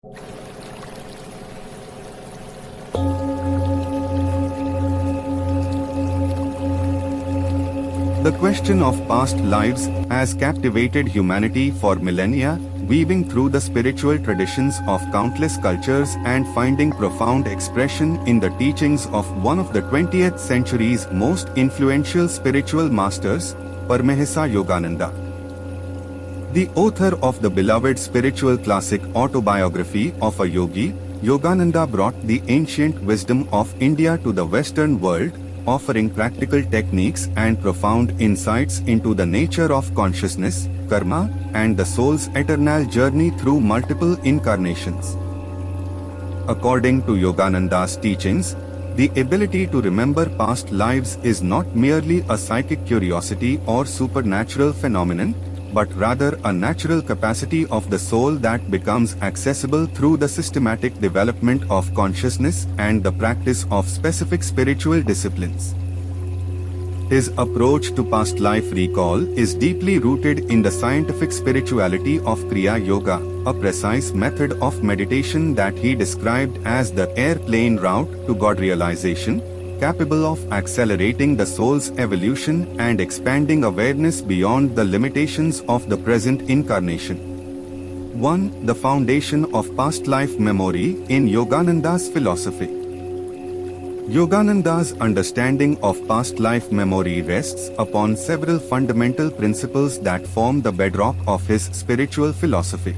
The question of past lives has captivated humanity for millennia, weaving through the spiritual traditions of countless cultures and finding profound expression in the teachings of one of the 20th century's most influential spiritual masters, Paramahansa Yogananda. The author of the beloved spiritual classic Autobiography of a Yogi, Yogananda brought the ancient wisdom of India to the Western world, offering practical techniques and profound insights into the nature of consciousness, karma, and the soul's eternal journey through multiple incarnations. According to Yogananda's teachings, the ability to remember past lives is not merely a psychic curiosity or supernatural phenomenon, but rather a natural capacity of the soul that becomes accessible through the systematic development of consciousness and the practice of specific spiritual disciplines. His approach to past life recall is deeply rooted in the scientific spirituality of Kriya Yoga, a precise method of meditation that he described as the airplane route to God realization, capable of accelerating the soul's evolution and expanding awareness beyond the limitations of the present incarnation. 1. The foundation of past life memory in Yogananda's philosophy. Yogananda's understanding of past life memory rests upon several fundamental principles that form the bedrock of his spiritual philosophy.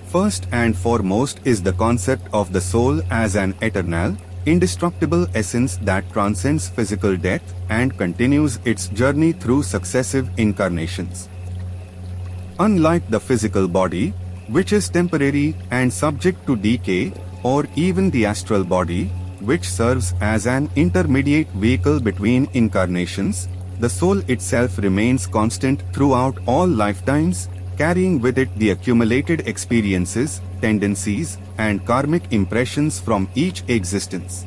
First and foremost is the concept of the soul as an eternal, indestructible essence that transcends physical death and continues its journey through successive incarnations. Unlike the physical body, which is temporary and subject to decay, or even the astral body, which serves as an intermediate vehicle between incarnations, the soul itself remains constant throughout all lifetimes, carrying with it the accumulated experiences, tendencies, and karmic impressions from each existence.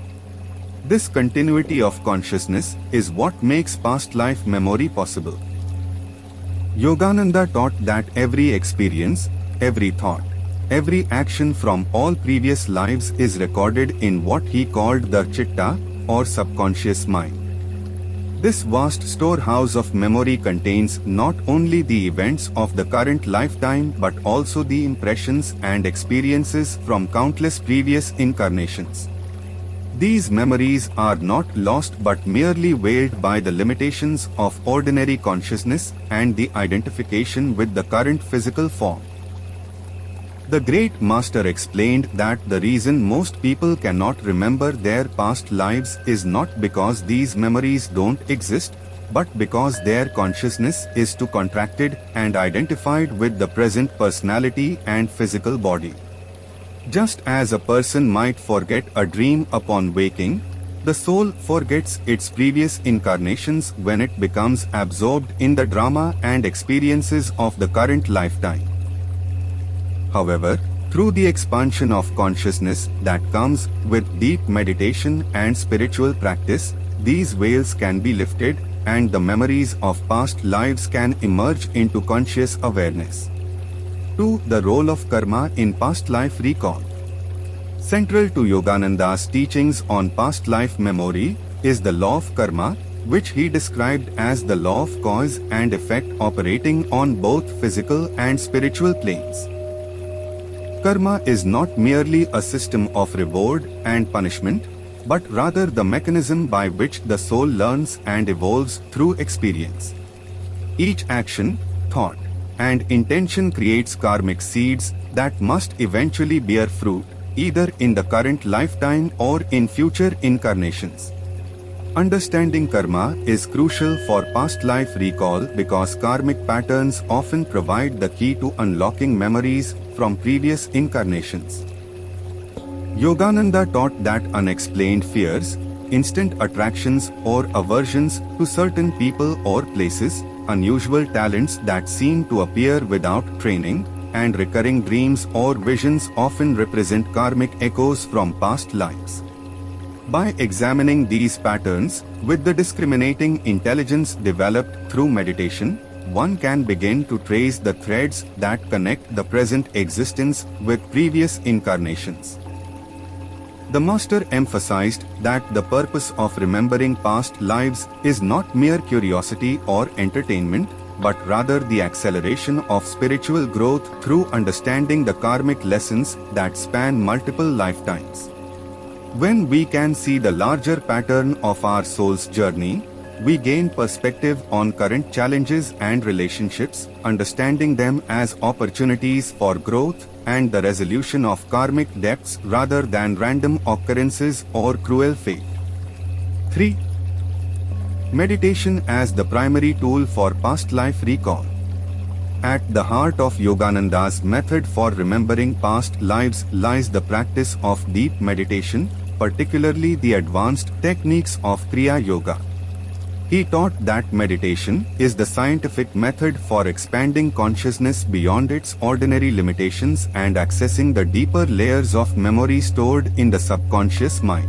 This continuity of consciousness is what makes past life memory possible. Yogananda taught that every experience, every thought, every action from all previous lives is recorded in what he called the chitta, or subconscious mind. This vast storehouse of memory contains not only the events of the current lifetime but also the impressions and experiences from countless previous incarnations. These memories are not lost but merely veiled by the limitations of ordinary consciousness and the identification with the current physical form. The great master explained that the reason most people cannot remember their past lives is not because these memories don't exist, but because their consciousness is too contracted and identified with the present personality and physical body. Just as a person might forget a dream upon waking, the soul forgets its previous incarnations when it becomes absorbed in the drama and experiences of the current lifetime. However, through the expansion of consciousness that comes with deep meditation and spiritual practice, these veils can be lifted and the memories of past lives can emerge into conscious awareness. 2. The role of karma in past life recall. Central to Yogananda's teachings on past life memory is the law of karma, which he described as the law of cause and effect operating on both physical and spiritual planes. Karma is not merely a system of reward and punishment, but rather the mechanism by which the soul learns and evolves through experience. Each action, thought, and intention creates karmic seeds that must eventually bear fruit, either in the current lifetime or in future incarnations. Understanding karma is crucial for past life recall because karmic patterns often provide the key to unlocking memories from previous incarnations. Yogananda taught that unexplained fears, instant attractions or aversions to certain people or places, unusual talents that seem to appear without training, and recurring dreams or visions often represent karmic echoes from past lives. By examining these patterns, with the discriminating intelligence developed through meditation, one can begin to trace the threads that connect the present existence with previous incarnations. The Master emphasized that the purpose of remembering past lives is not mere curiosity or entertainment, but rather the acceleration of spiritual growth through understanding the karmic lessons that span multiple lifetimes. When we can see the larger pattern of our soul's journey, we gain perspective on current challenges and relationships, understanding them as opportunities for growth and the resolution of karmic debts rather than random occurrences or cruel fate. 3. Meditation as the primary tool for past life recall. At the heart of Yogananda's method for remembering past lives lies the practice of deep meditation, particularly the advanced techniques of Kriya Yoga. He taught that meditation is the scientific method for expanding consciousness beyond its ordinary limitations and accessing the deeper layers of memory stored in the subconscious mind.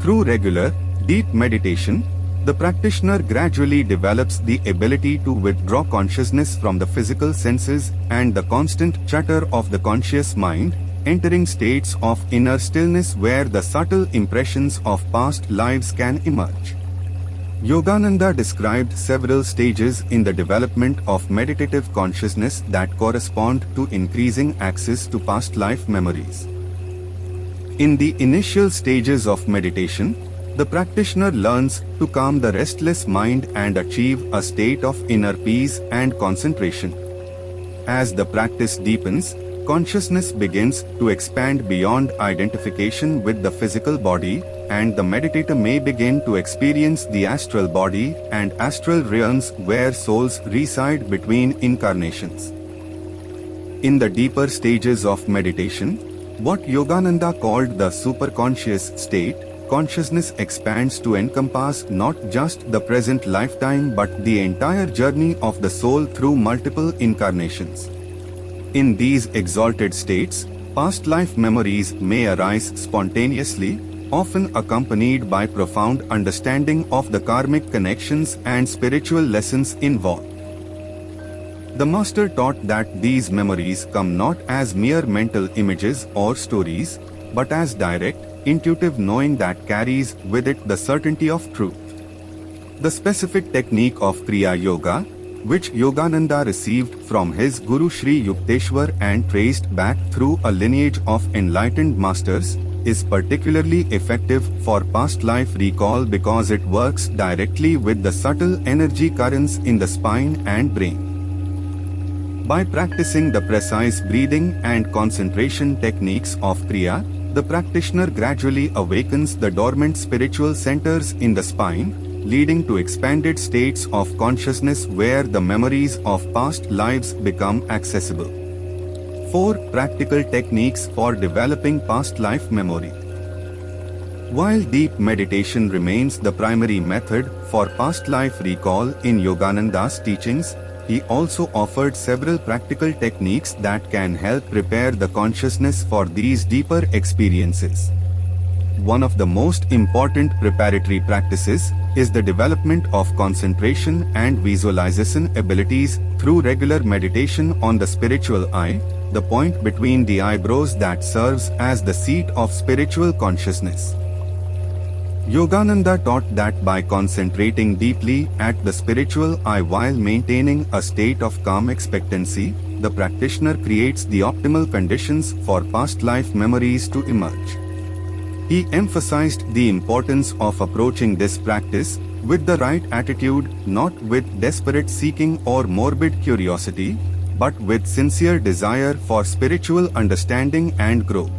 Through regular, deep meditation, the practitioner gradually develops the ability to withdraw consciousness from the physical senses and the constant chatter of the conscious mind, entering states of inner stillness where the subtle impressions of past lives can emerge. Yogananda described several stages in the development of meditative consciousness that correspond to increasing access to past life memories. In the initial stages of meditation, the practitioner learns to calm the restless mind and achieve a state of inner peace and concentration. As the practice deepens, consciousness begins to expand beyond identification with the physical body, and the meditator may begin to experience the astral body and astral realms where souls reside between incarnations. In the deeper stages of meditation, what Yogananda called the superconscious state, consciousness expands to encompass not just the present lifetime but the entire journey of the soul through multiple incarnations. In these exalted states, past life memories may arise spontaneously, often accompanied by profound understanding of the karmic connections and spiritual lessons involved. The Master taught that these memories come not as mere mental images or stories, but as direct, intuitive knowing that carries with it the certainty of truth. The specific technique of Kriya Yoga, which Yogananda received from his Guru Sri Yukteswar and traced back through a lineage of enlightened masters, is particularly effective for past life recall because it works directly with the subtle energy currents in the spine and brain. By practicing the precise breathing and concentration techniques of Kriya, the practitioner gradually awakens the dormant spiritual centers in the spine, leading to expanded states of consciousness where the memories of past lives become accessible. 4 practical techniques for developing past life memory. While deep meditation remains the primary method for past life recall in Yogananda's teachings, he also offered several practical techniques that can help prepare the consciousness for these deeper experiences. One of the most important preparatory practices is the development of concentration and visualization abilities through regular meditation on the spiritual eye, the point between the eyebrows that serves as the seat of spiritual consciousness. Yogananda taught that by concentrating deeply at the spiritual eye while maintaining a state of calm expectancy, the practitioner creates the optimal conditions for past life memories to emerge. He emphasized the importance of approaching this practice with the right attitude, not with desperate seeking or morbid curiosity, but with sincere desire for spiritual understanding and growth.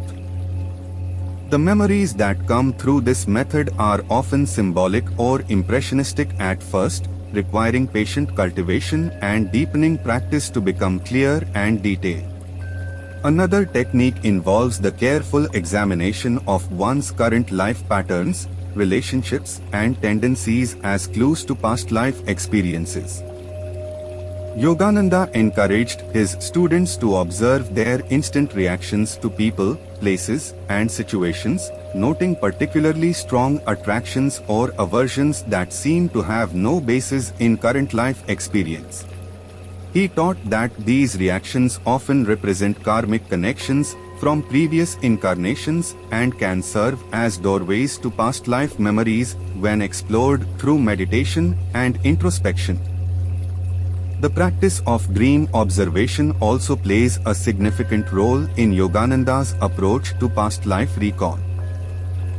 The memories that come through this method are often symbolic or impressionistic at first, requiring patient cultivation and deepening practice to become clear and detailed. Another technique involves the careful examination of one's current life patterns, relationships, and tendencies as clues to past life experiences. Yogananda encouraged his students to observe their instant reactions to people, places, and situations, noting particularly strong attractions or aversions that seem to have no basis in current life experience. He taught that these reactions often represent karmic connections from previous incarnations and can serve as doorways to past life memories when explored through meditation and introspection. The practice of dream observation also plays a significant role in Yogananda's approach to past life recall.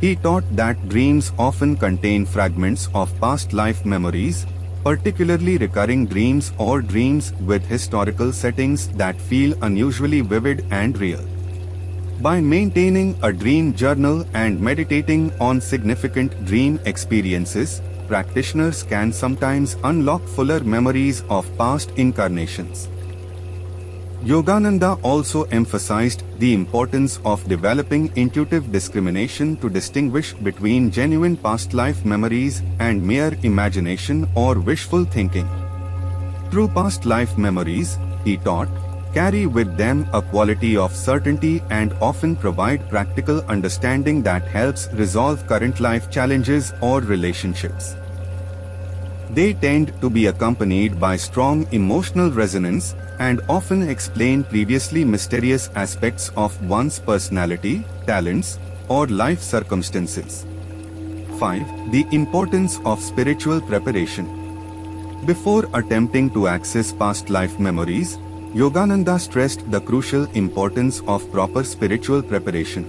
He taught that dreams often contain fragments of past life memories, particularly recurring dreams or dreams with historical settings that feel unusually vivid and real. By maintaining a dream journal and meditating on significant dream experiences, practitioners can sometimes unlock fuller memories of past incarnations. Yogananda also emphasized the importance of developing intuitive discrimination to distinguish between genuine past life memories and mere imagination or wishful thinking. True past life memories, he taught, carry with them a quality of certainty and often provide practical understanding that helps resolve current life challenges or relationships. They tend to be accompanied by strong emotional resonance and often explain previously mysterious aspects of one's personality, talents, or life circumstances. 5. The importance of spiritual preparation. Before attempting to access past life memories, Yogananda stressed the crucial importance of proper spiritual preparation.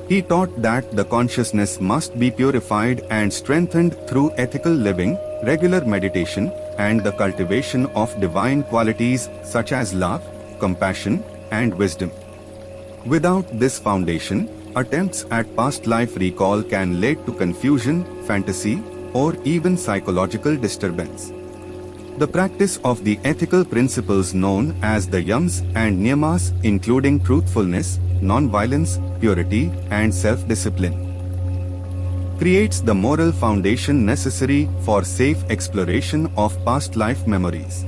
He taught that the consciousness must be purified and strengthened through ethical living, regular meditation, and the cultivation of divine qualities such as love, compassion, and wisdom. Without this foundation, attempts at past life recall can lead to confusion, fantasy, or even psychological disturbance. The practice of the ethical principles known as the yams and niyamas, including truthfulness, non-violence, purity, and self-discipline, creates the moral foundation necessary for safe exploration of past life memories.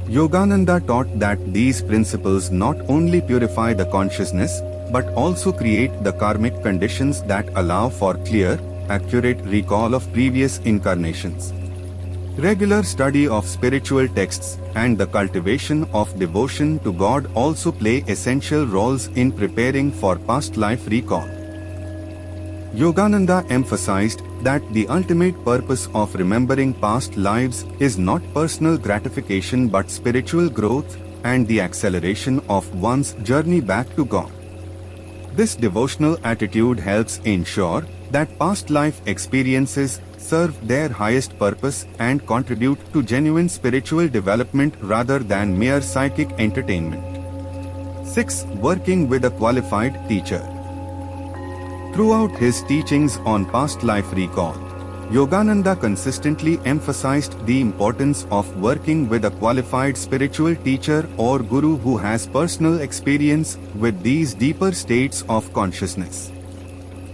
Yogananda taught that these principles not only purify the consciousness, but also create the karmic conditions that allow for clear, accurate recall of previous incarnations. Regular study of spiritual texts and the cultivation of devotion to God also play essential roles in preparing for past life recall. Yogananda emphasized that the ultimate purpose of remembering past lives is not personal gratification but spiritual growth and the acceleration of one's journey back to God. This devotional attitude helps ensure that past life experiences serve their highest purpose and contribute to genuine spiritual development rather than mere psychic entertainment. 6. Working with a qualified teacher. Throughout his teachings on past life recall, Yogananda consistently emphasized the importance of working with a qualified spiritual teacher or guru who has personal experience with these deeper states of consciousness.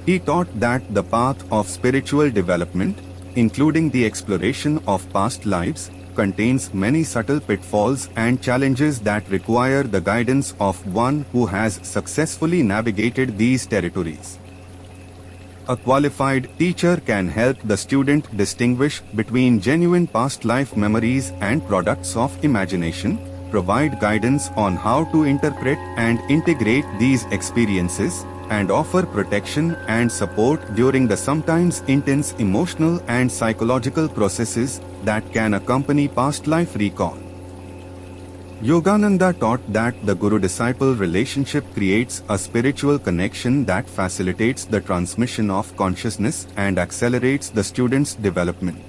He taught that the path of spiritual development, including the exploration of past lives, contains many subtle pitfalls and challenges that require the guidance of one who has successfully navigated these territories. A qualified teacher can help the student distinguish between genuine past life memories and products of imagination, provide guidance on how to interpret and integrate these experiences, and offer protection and support during the sometimes intense emotional and psychological processes that can accompany past life recall. Yogananda taught that the guru-disciple relationship creates a spiritual connection that facilitates the transmission of consciousness and accelerates the student's development.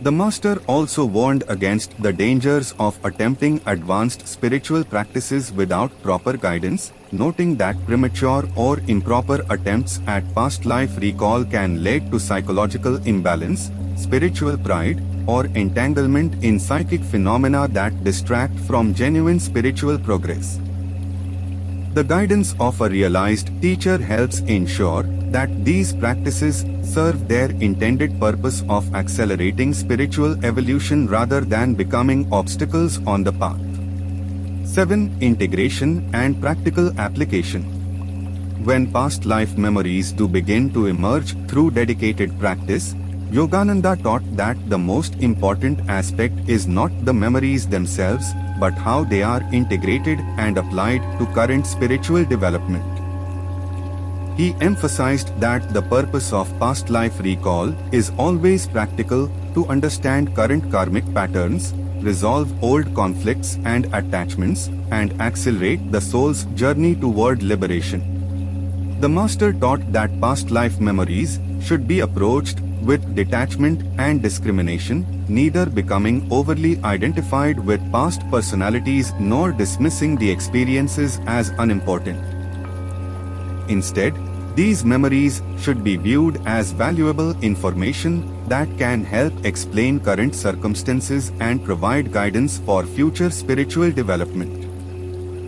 The master also warned against the dangers of attempting advanced spiritual practices without proper guidance, noting that premature or improper attempts at past life recall can lead to psychological imbalance, spiritual pride, or entanglement in psychic phenomena that distract from genuine spiritual progress. The guidance of a realized teacher helps ensure that these practices serve their intended purpose of accelerating spiritual evolution rather than becoming obstacles on the path. 7. Integration and practical application. When past life memories do begin to emerge through dedicated practice, Yogananda taught that the most important aspect is not the memories themselves, but how they are integrated and applied to current spiritual development. He emphasized that the purpose of past life recall is always practical, to understand current karmic patterns, resolve old conflicts and attachments, and accelerate the soul's journey toward liberation. The Master taught that past life memories should be approached with detachment and discrimination, neither becoming overly identified with past personalities nor dismissing the experiences as unimportant. Instead, these memories should be viewed as valuable information that can help explain current circumstances and provide guidance for future spiritual development.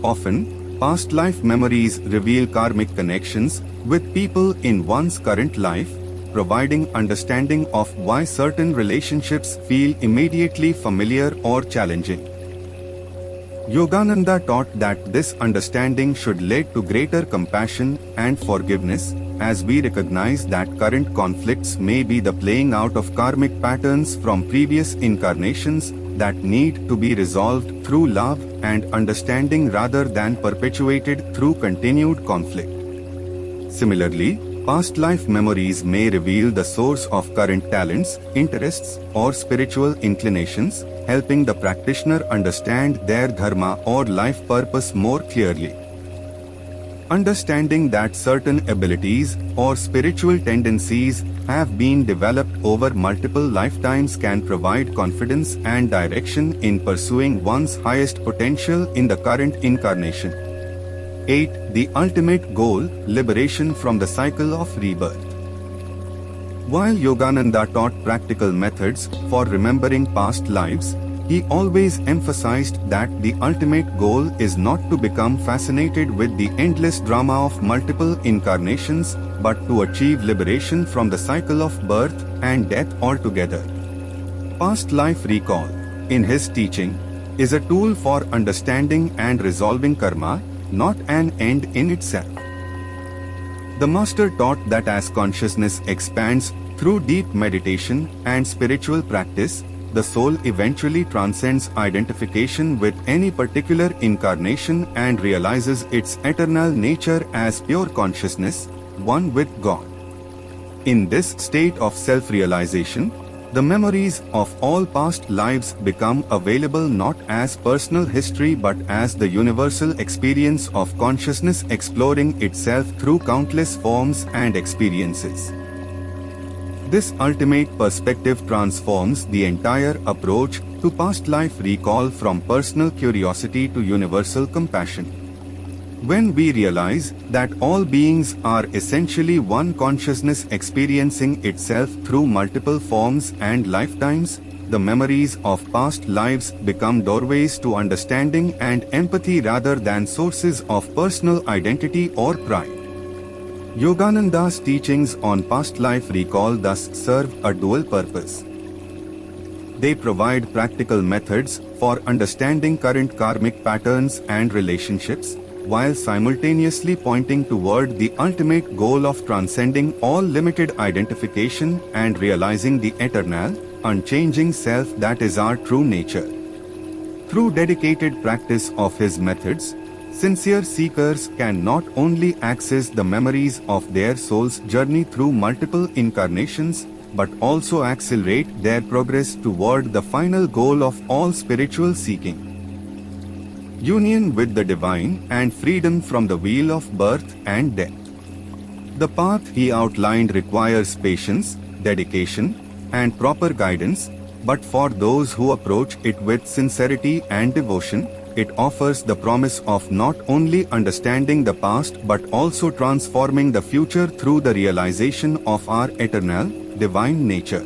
Often, past life memories reveal karmic connections with people in one's current life, providing understanding of why certain relationships feel immediately familiar or challenging. Yogananda taught that this understanding should lead to greater compassion and forgiveness, as we recognize that current conflicts may be the playing out of karmic patterns from previous incarnations that need to be resolved through love and understanding rather than perpetuated through continued conflict. Similarly, past life memories may reveal the source of current talents, interests, or spiritual inclinations, helping the practitioner understand their dharma or life purpose more clearly. Understanding that certain abilities or spiritual tendencies have been developed over multiple lifetimes can provide confidence and direction in pursuing one's highest potential in the current incarnation. 8. The ultimate goal, liberation from the cycle of rebirth. While Yogananda taught practical methods for remembering past lives, he always emphasized that the ultimate goal is not to become fascinated with the endless drama of multiple incarnations, but to achieve liberation from the cycle of birth and death altogether. Past life recall, in his teaching, is a tool for understanding and resolving karma, not an end in itself. The Master taught that as consciousness expands through deep meditation and spiritual practice, the soul eventually transcends identification with any particular incarnation and realizes its eternal nature as pure consciousness, one with God. In this state of self-realization, the memories of all past lives become available not as personal history but as the universal experience of consciousness exploring itself through countless forms and experiences. This ultimate perspective transforms the entire approach to past life recall from personal curiosity to universal compassion. When we realize that all beings are essentially one consciousness experiencing itself through multiple forms and lifetimes, the memories of past lives become doorways to understanding and empathy rather than sources of personal identity or pride. Yogananda's teachings on past life recall thus serve a dual purpose. They provide practical methods for understanding current karmic patterns and relationships, while simultaneously pointing toward the ultimate goal of transcending all limited identification and realizing the eternal, unchanging self that is our true nature. Through dedicated practice of his methods, sincere seekers can not only access the memories of their soul's journey through multiple incarnations, but also accelerate their progress toward the final goal of all spiritual seeking: union with the divine and freedom from the wheel of birth and death. The path he outlined requires patience, dedication, and proper guidance, but for those who approach it with sincerity and devotion, it offers the promise of not only understanding the past but also transforming the future through the realization of our eternal, divine nature.